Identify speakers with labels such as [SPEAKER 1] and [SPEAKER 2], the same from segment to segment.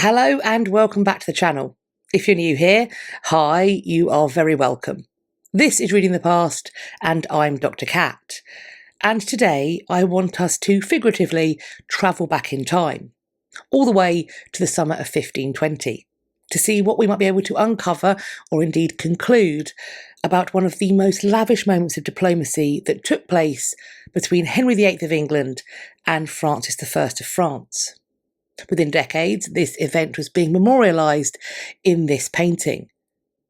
[SPEAKER 1] Hello and welcome back to the channel. If you're new here, hi, you are very welcome. This is Reading the Past and I'm Dr. Cat. And today I want us to figuratively travel back in time, all the way to the summer of 1520, to see what we might be able to uncover or indeed conclude about one of the most lavish moments of diplomacy that took place between Henry VIII of England and Francis I of France. Within decades, this event was being memorialised in this painting.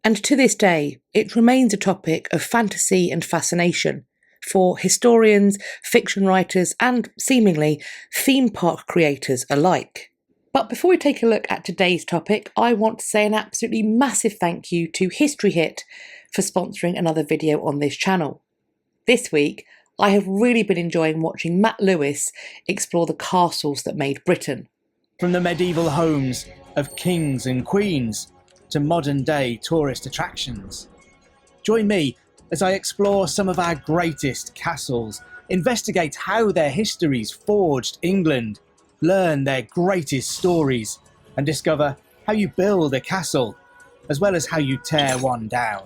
[SPEAKER 1] And to this day, it remains a topic of fantasy and fascination for historians, fiction writers, and seemingly theme park creators alike. But before we take a look at today's topic, I want to say an absolutely massive thank you to History Hit for sponsoring another video on this channel. This week, I have really been enjoying watching Matt Lewis explore the castles that made Britain.
[SPEAKER 2] From the medieval homes of kings and queens to modern-day tourist attractions. Join me as I explore some of our greatest castles, investigate how their histories forged England, learn their greatest stories, and discover how you build a castle, as well as how you tear one down.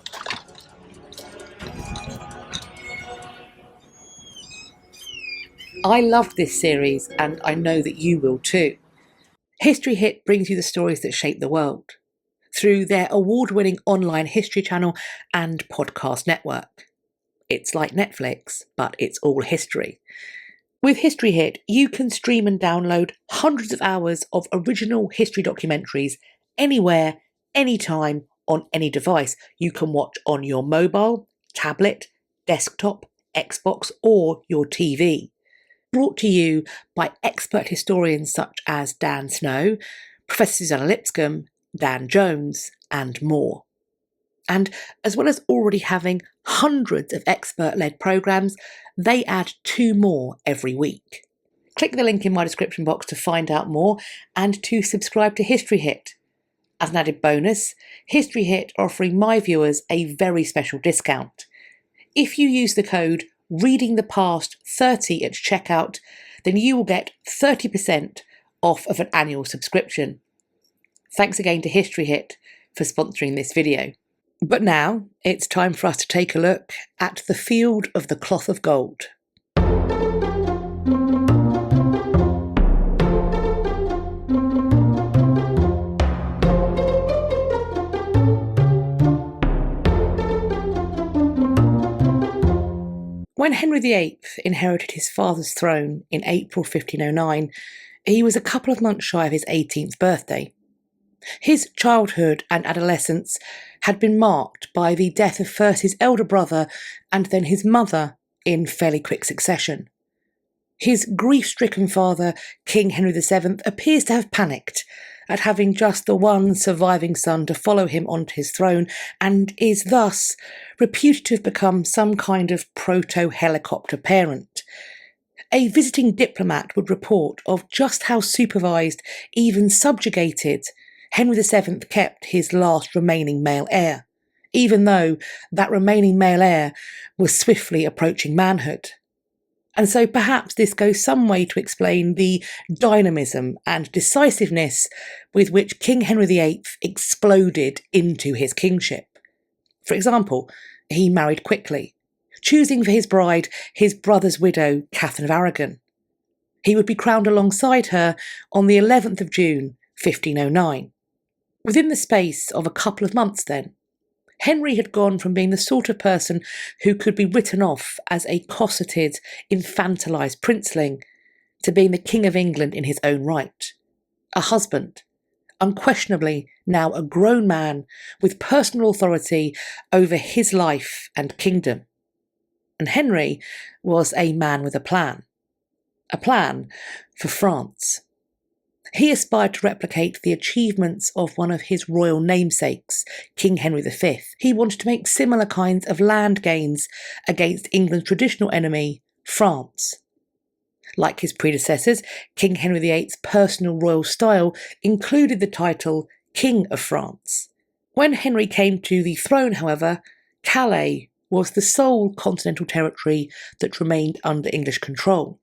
[SPEAKER 1] I loved this series, and I know that you will too. History Hit brings you the stories that shape the world through their award-winning online history channel and podcast network. It's like Netflix, but it's all history. With History Hit, you can stream and download hundreds of hours of original history documentaries anywhere, anytime, on any device. You can watch on your mobile, tablet, desktop, Xbox, or your TV. Brought to you by expert historians such as Dan Snow, Professor Susanna Lipscomb, Dan Jones, and more. And as well as already having hundreds of expert-led programmes, they add 2 more every week. Click the link in my description box to find out more and to subscribe to History Hit. As an added bonus, History Hit are offering my viewers a very special discount. If you use the code Reading the Past 30 at checkout, then you will get 30% off of an annual subscription. Thanks again to History Hit for sponsoring this video. But now it's time for us to take a look at the field of the cloth of gold. When Henry VIII inherited his father's throne in April 1509, he was a couple of months shy of his 18th birthday. His childhood and adolescence had been marked by the death of first his elder brother and then his mother in fairly quick succession. His grief-stricken father, King Henry VII, appears to have panicked at having just the one surviving son to follow him onto his throne, and is thus reputed to have become some kind of proto-helicopter parent. A visiting diplomat would report of just how supervised, even subjugated, Henry VII kept his last remaining male heir, even though that remaining male heir was swiftly approaching manhood. And so perhaps this goes some way to explain the dynamism and decisiveness with which King Henry VIII exploded into his kingship. For example, he married quickly, choosing for his bride his brother's widow, Catherine of Aragon. He would be crowned alongside her on the 11th of June, 1509. Within the space of a couple of months then, Henry had gone from being the sort of person who could be written off as a cosseted, infantilised princeling to being the King of England in his own right. A husband, unquestionably now a grown man with personal authority over his life and kingdom. And Henry was a man with a plan for France. He aspired to replicate the achievements of one of his royal namesakes, King Henry V. He wanted to make similar kinds of land gains against England's traditional enemy, France. Like his predecessors, King Henry VIII's personal royal style included the title King of France. When Henry came to the throne, however, Calais was the sole continental territory that remained under English control.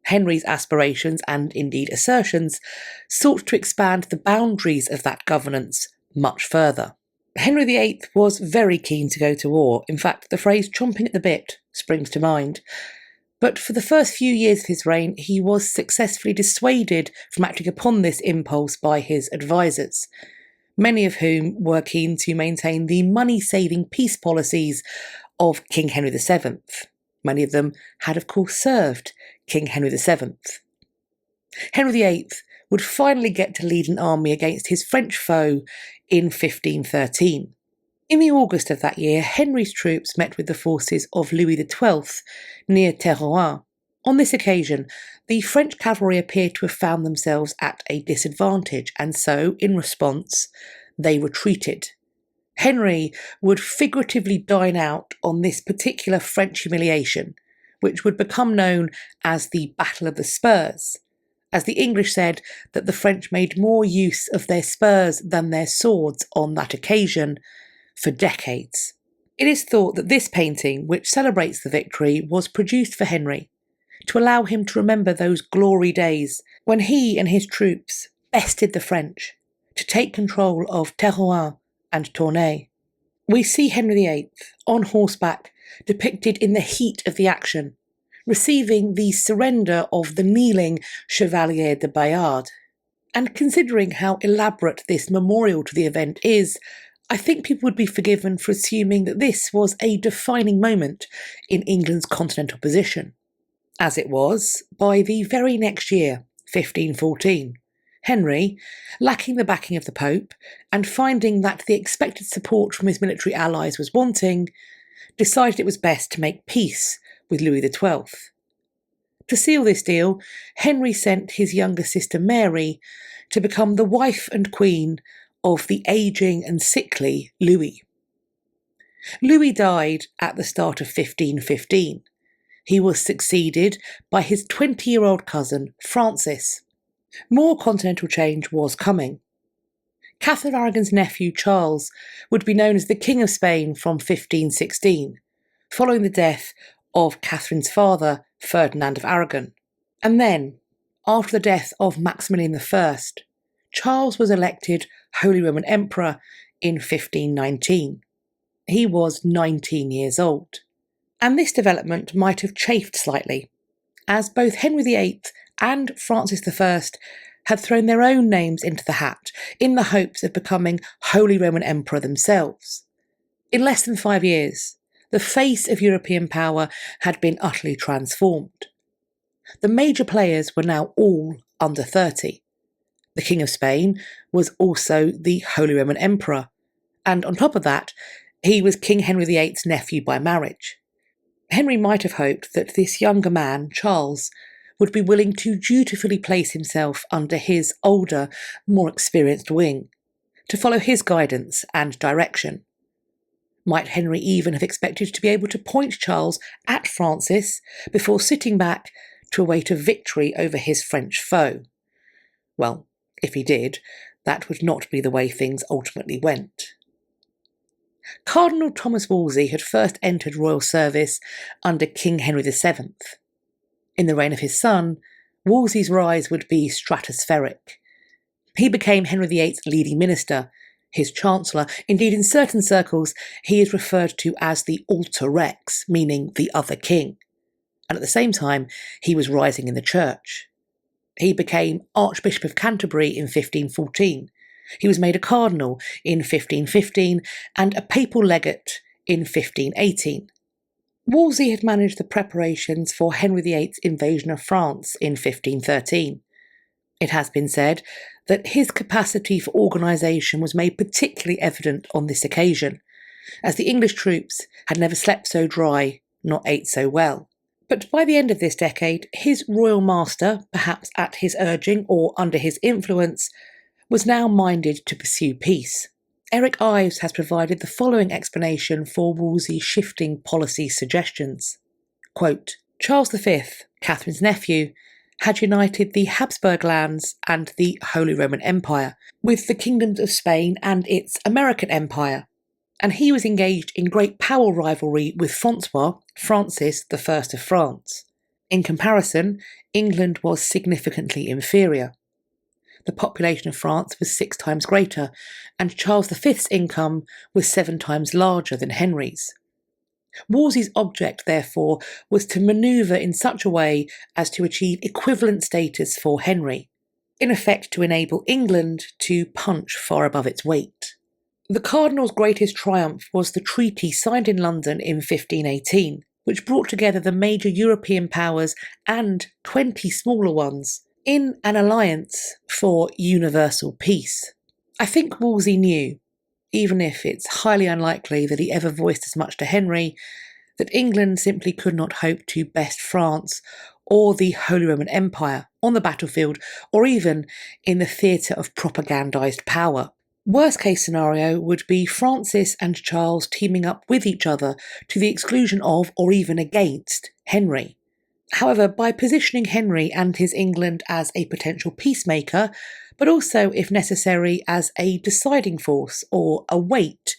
[SPEAKER 1] Henry's aspirations, and indeed assertions, sought to expand the boundaries of that governance much further. Henry VIII was very keen to go to war. In fact, the phrase chomping at the bit springs to mind. But for the first few years of his reign, he was successfully dissuaded from acting upon this impulse by his advisers, many of whom were keen to maintain the money-saving peace policies of King Henry VII. Many of them had, of course, served King Henry VII. Henry VIII would finally get to lead an army against his French foe in 1513. In the August of that year, Henry's troops met with the forces of Louis XII near Terouanne. On this occasion, the French cavalry appeared to have found themselves at a disadvantage, and so, in response, they retreated. Henry would figuratively dine out on this particular French humiliation, which would become known as the Battle of the Spurs, as the English said that the French made more use of their spurs than their swords on that occasion for decades. It is thought that this painting, which celebrates the victory, was produced for Henry to allow him to remember those glory days when he and his troops bested the French to take control of Terouanne and Tournai. We see Henry VIII on horseback depicted in the heat of the action, receiving the surrender of the kneeling Chevalier de Bayard. And considering how elaborate this memorial to the event is, I think people would be forgiven for assuming that this was a defining moment in England's continental position. As it was, by the very next year, 1514, Henry, lacking the backing of the Pope and finding that the expected support from his military allies was wanting, decided it was best to make peace with Louis XII. To seal this deal, Henry sent his younger sister Mary to become the wife and queen of the ageing and sickly Louis. Louis died at the start of 1515. He was succeeded by his 20-year-old cousin, Francis. More continental change was coming. Catherine of Aragon's nephew, Charles, would be known as the King of Spain from 1516, following the death of Catherine's father, Ferdinand of Aragon. And then, after the death of Maximilian I, Charles was elected Holy Roman Emperor in 1519. He was 19 years old. And this development might have chafed slightly, as both Henry VIII and Francis I had thrown their own names into the hat in the hopes of becoming Holy Roman Emperor themselves. In less than 5 years, the face of European power had been utterly transformed. The major players were now all under 30. The King of Spain was also the Holy Roman Emperor, and on top of that, he was King Henry VIII's nephew by marriage. Henry might have hoped that this younger man, Charles, would be willing to dutifully place himself under his older, more experienced wing, to follow his guidance and direction. Might Henry even have expected to be able to point Charles at Francis before sitting back to await a victory over his French foe? Well, if he did, that would not be the way things ultimately went. Cardinal Thomas Wolsey had first entered royal service under King Henry VII. In the reign of his son, Wolsey's rise would be stratospheric. He became Henry VIII's leading minister, his chancellor. Indeed, in certain circles, he is referred to as the Alter Rex, meaning the other king. And at the same time, he was rising in the church. He became Archbishop of Canterbury in 1514. He was made a cardinal in 1515 and a papal legate in 1518. Wolsey had managed the preparations for Henry VIII's invasion of France in 1513. It has been said that his capacity for organisation was made particularly evident on this occasion, as the English troops had never slept so dry nor ate so well. But by the end of this decade, his royal master, perhaps at his urging or under his influence, was now minded to pursue peace. Eric Ives has provided the following explanation for Wolsey's shifting policy suggestions. Quote, Charles V, Catherine's nephew, had united the Habsburg lands and the Holy Roman Empire with the kingdoms of Spain and its American Empire, and he was engaged in great power rivalry with Francis I of France. In comparison, England was significantly inferior. The population of France was 6 times greater, and Charles V's income was 7 times larger than Henry's. Wolsey's object, therefore, was to manoeuvre in such a way as to achieve equivalent status for Henry, in effect to enable England to punch far above its weight. The Cardinal's greatest triumph was the treaty signed in London in 1518, which brought together the major European powers and 20 smaller ones in an alliance for universal peace. I think Wolsey knew, even if it's highly unlikely that he ever voiced as much to Henry, that England simply could not hope to best France or the Holy Roman Empire on the battlefield or even in the theatre of propagandised power. Worst case scenario would be Francis and Charles teaming up with each other to the exclusion of or even against Henry. However, by positioning Henry and his England as a potential peacemaker, but also, if necessary, as a deciding force or a weight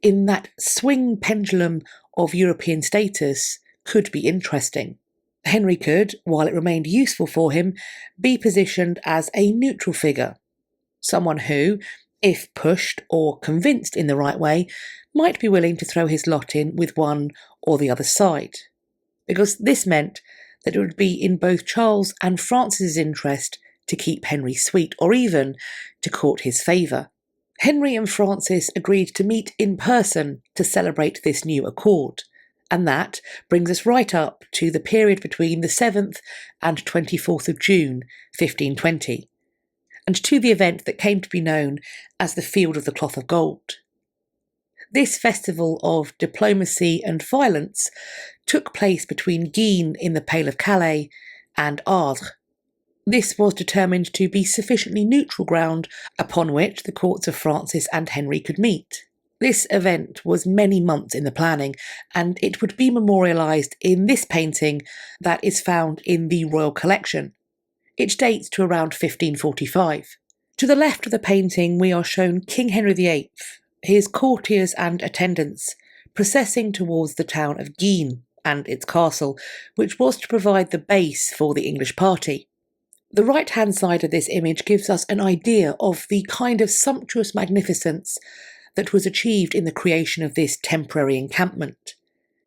[SPEAKER 1] in that swing pendulum of European status, could be interesting. Henry could, while it remained useful for him, be positioned as a neutral figure, someone who, if pushed or convinced in the right way, might be willing to throw his lot in with one or the other side. Because this meant that it would be in both Charles and Francis's interest to keep Henry sweet, or even to court his favour. Henry and Francis agreed to meet in person to celebrate this new accord, and that brings us right up to the period between the 7th and 24th of June 1520, and to the event that came to be known as the Field of the Cloth of Gold. This festival of diplomacy and violence took place between Guisnes in the Pale of Calais and Ardres. This was determined to be sufficiently neutral ground upon which the courts of Francis and Henry could meet. This event was many months in the planning, and it would be memorialised in this painting that is found in the Royal Collection. It dates to around 1545. To the left of the painting we are shown King Henry VIII, his courtiers and attendants, processing towards the town of Guisnes and its castle, which was to provide the base for the English party. The right-hand side of this image gives us an idea of the kind of sumptuous magnificence that was achieved in the creation of this temporary encampment.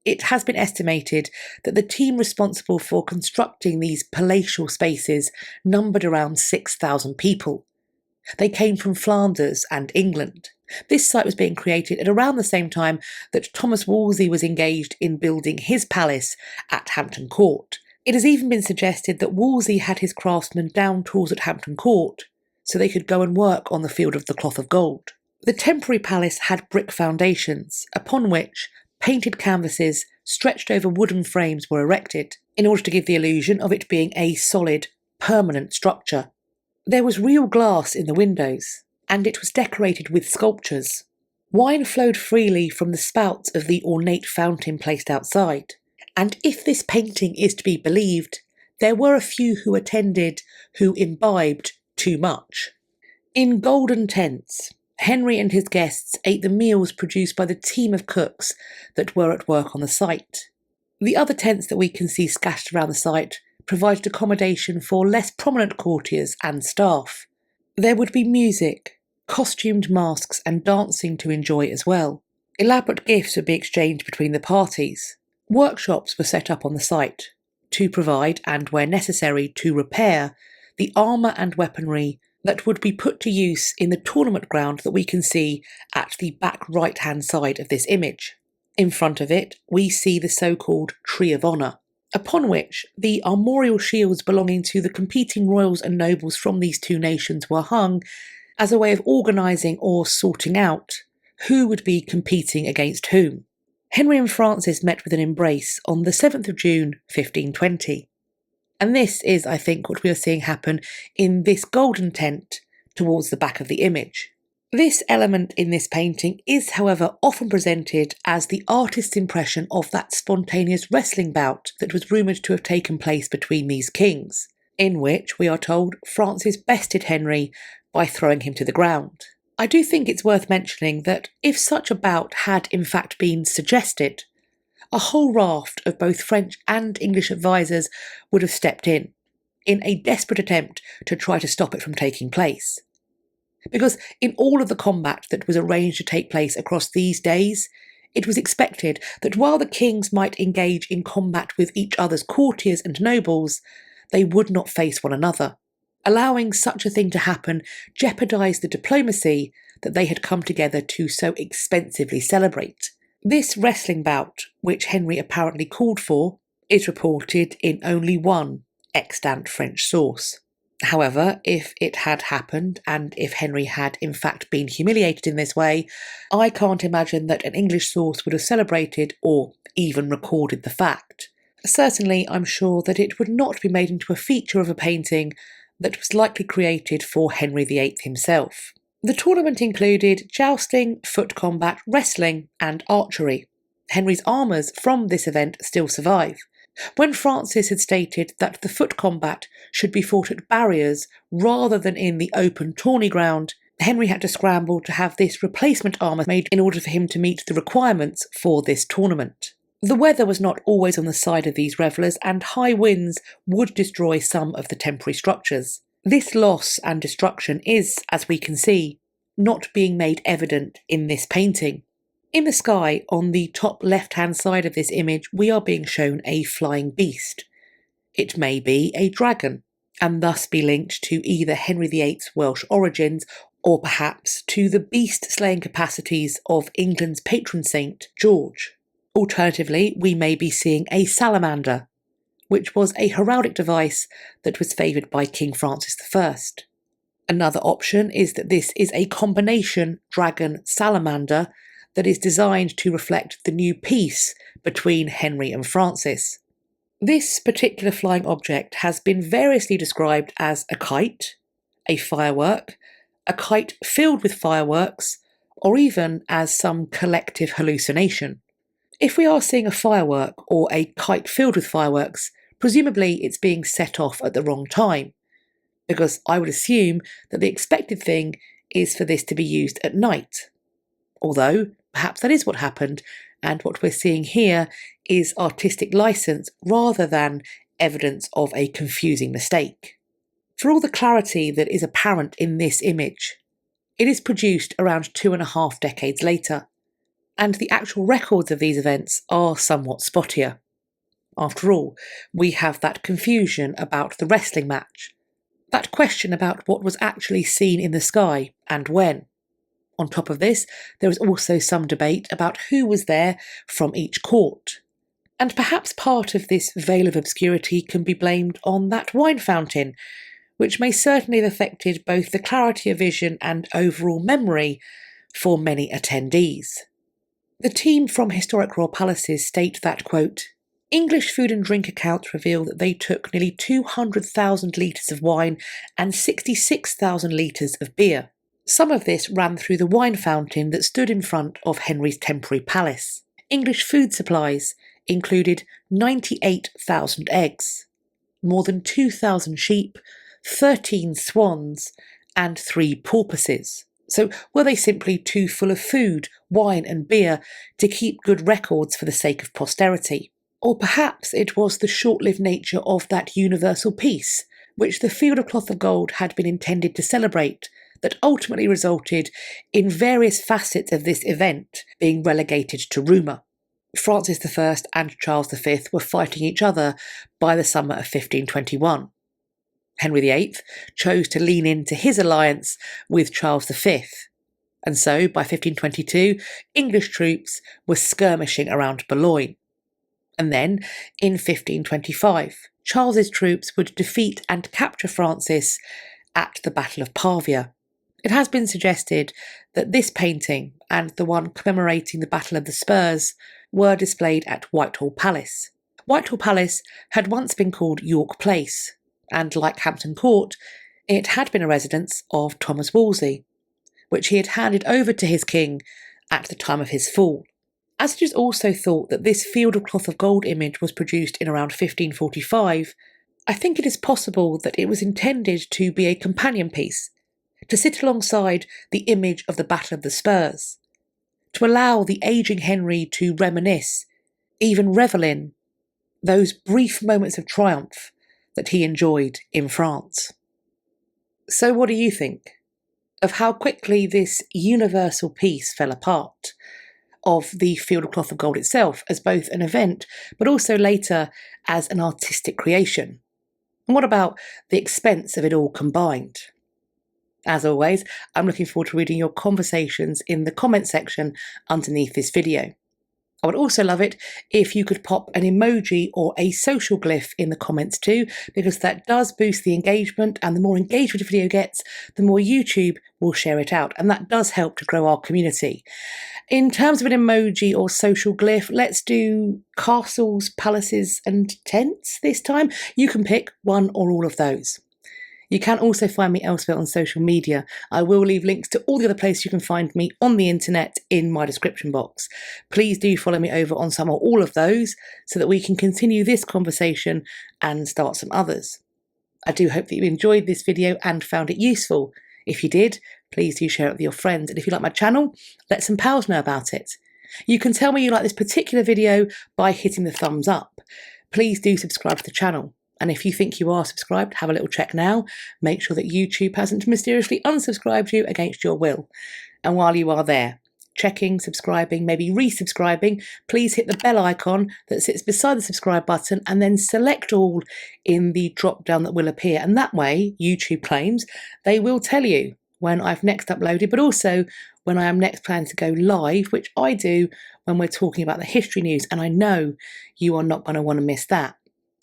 [SPEAKER 1] It has been estimated that the team responsible for constructing these palatial spaces numbered around 6,000 people. They came from Flanders and England. This site was being created at around the same time that Thomas Wolsey was engaged in building his palace at Hampton Court. It has even been suggested that Wolsey had his craftsmen down tools at Hampton Court so they could go and work on the Field of the Cloth of Gold. The temporary palace had brick foundations, upon which painted canvases stretched over wooden frames were erected, in order to give the illusion of it being a solid, permanent structure. There was real glass in the windows, and it was decorated with sculptures. Wine flowed freely from the spouts of the ornate fountain placed outside, and if this painting is to be believed, there were a few who attended who imbibed too much. In golden tents, Henry and his guests ate the meals produced by the team of cooks that were at work on the site. The other tents that we can see scattered around the site provided accommodation for less prominent courtiers and staff. There would be music, costumed masks and dancing to enjoy as well. Elaborate gifts would be exchanged between the parties. Workshops were set up on the site to provide, and where necessary to repair, the armour and weaponry that would be put to use in the tournament ground that we can see at the back right-hand side of this image. In front of it, we see the so-called Tree of Honour, upon which the armorial shields belonging to the competing royals and nobles from these two nations were hung as a way of organising or sorting out who would be competing against whom. Henry and Francis met with an embrace on the 7th of June 1520. And this is, I think, what we are seeing happen in this golden tent towards the back of the image. This element in this painting is, however, often presented as the artist's impression of that spontaneous wrestling bout that was rumoured to have taken place between these kings, in which, we are told, Francis bested Henry by throwing him to the ground. I do think it's worth mentioning that if such a bout had in fact been suggested, a whole raft of both French and English advisers would have stepped in a desperate attempt to try to stop it from taking place. Because in all of the combat that was arranged to take place across these days, it was expected that while the kings might engage in combat with each other's courtiers and nobles, they would not face one another. Allowing such a thing to happen jeopardised the diplomacy that they had come together to so expensively celebrate. This wrestling bout, which Henry apparently called for, is reported in only one extant French source. However, if it had happened, and if Henry had in fact been humiliated in this way, I can't imagine that an English source would have celebrated or even recorded the fact. Certainly, I'm sure that it would not be made into a feature of a painting that was likely created for Henry VIII himself. The tournament included jousting, foot combat, wrestling, and archery. Henry's armours from this event still survive. When Francis had stated that the foot combat should be fought at barriers rather than in the open tourney ground, Henry had to scramble to have this replacement armour made in order for him to meet the requirements for this tournament. The weather was not always on the side of these revellers, and high winds would destroy some of the temporary structures. This loss and destruction is, as we can see, not being made evident in this painting. In the sky, on the top left-hand side of this image, we are being shown a flying beast. It may be a dragon, and thus be linked to either Henry VIII's Welsh origins or perhaps to the beast-slaying capacities of England's patron saint, George. Alternatively, we may be seeing a salamander, which was a heraldic device that was favoured by King Francis I. Another option is that this is a combination dragon-salamander that is designed to reflect the new peace between Henry and Francis. This particular flying object has been variously described as a kite, a firework, a kite filled with fireworks, or even as some collective hallucination. If we are seeing a firework or a kite filled with fireworks, presumably it's being set off at the wrong time, because I would assume that the expected thing is for this to be used at night. Although, perhaps that is what happened, and what we're seeing here is artistic license rather than evidence of a confusing mistake. For all the clarity that is apparent in this image, it is produced around 2.5 decades later, and the actual records of these events are somewhat spottier. After all, we have that confusion about the wrestling match, that question about what was actually seen in the sky and when. On top of this, there is also some debate about who was there from each court. And perhaps part of this veil of obscurity can be blamed on that wine fountain, which may certainly have affected both the clarity of vision and overall memory for many attendees. The team from Historic Royal Palaces state that, quote, English food and drink accounts reveal that they took nearly 200,000 litres of wine and 66,000 litres of beer. Some of this ran through the wine fountain that stood in front of Henry's temporary palace. English food supplies included 98,000 eggs, more than 2,000 sheep, 13 swans, and 3 porpoises. So were they simply too full of food, wine and beer to keep good records for the sake of posterity? Or perhaps it was the short-lived nature of that universal peace, which the Field of Cloth of Gold had been intended to celebrate, that ultimately resulted in various facets of this event being relegated to rumour. Francis I and Charles V were fighting each other by the summer of 1521. Henry VIII chose to lean into his alliance with Charles V, and so by 1522 English troops were skirmishing around Boulogne. And then, in 1525, Charles's troops would defeat and capture Francis at the Battle of Pavia. It has been suggested that this painting and the one commemorating the Battle of the Spurs were displayed at Whitehall Palace. Whitehall Palace had once been called York Place, and like Hampton Court, it had been a residence of Thomas Wolsey, which he had handed over to his king at the time of his fall. As it is also thought that this Field of Cloth of Gold image was produced in around 1545, I think it is possible that it was intended to be a companion piece, to sit alongside the image of the Battle of the Spurs, to allow the ageing Henry to reminisce even revel in those brief moments of triumph that he enjoyed in France. So what do you think of how quickly this universal peace fell apart, of the Field of Cloth of Gold itself as both an event, but also later as an artistic creation? And what about the expense of it all combined? As always, I'm looking forward to reading your conversations in the comment section underneath this video. I would also love it if you could pop an emoji or a social glyph in the comments too, because that does boost the engagement, and the more engagement a video gets, the more YouTube will share it out, and that does help to grow our community. In terms of an emoji or social glyph, let's do castles, palaces and tents this time. You can pick one or all of those. You can also find me elsewhere on social media. I will leave links to all the other places you can find me on the internet in my description box. Please do follow me over on some or all of those so that we can continue this conversation and start some others. I do hope that you enjoyed this video and found it useful. If you did, please do share it with your friends. And if you like my channel, let some pals know about it. You can tell me you like this particular video by hitting the thumbs up. Please do subscribe to the channel. And if you think you are subscribed, have a little check now. Make sure that YouTube hasn't mysteriously unsubscribed you against your will. And while you are there, checking, subscribing, maybe resubscribing, please hit the bell icon that sits beside the subscribe button and then select all in the drop down that will appear. And that way, YouTube claims, they will tell you when I've next uploaded, but also when I am next planning to go live, which I do when we're talking about the history news. And I know you are not going to want to miss that.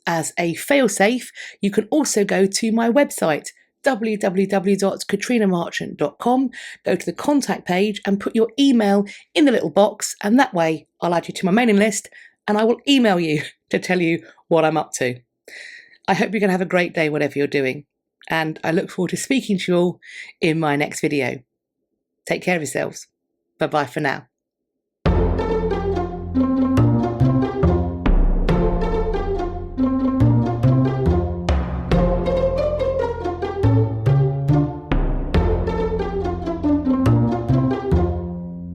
[SPEAKER 1] As a failsafe, you can also go to my website, www.katrinamarchant.com, go to the contact page and put your email in the little box, and that way I'll add you to my mailing list and I will email you to tell you what I'm up to. I hope you're going to have a great day whatever you're doing, and I look forward to speaking to you all in my next video. Take care of yourselves. Bye-bye for now.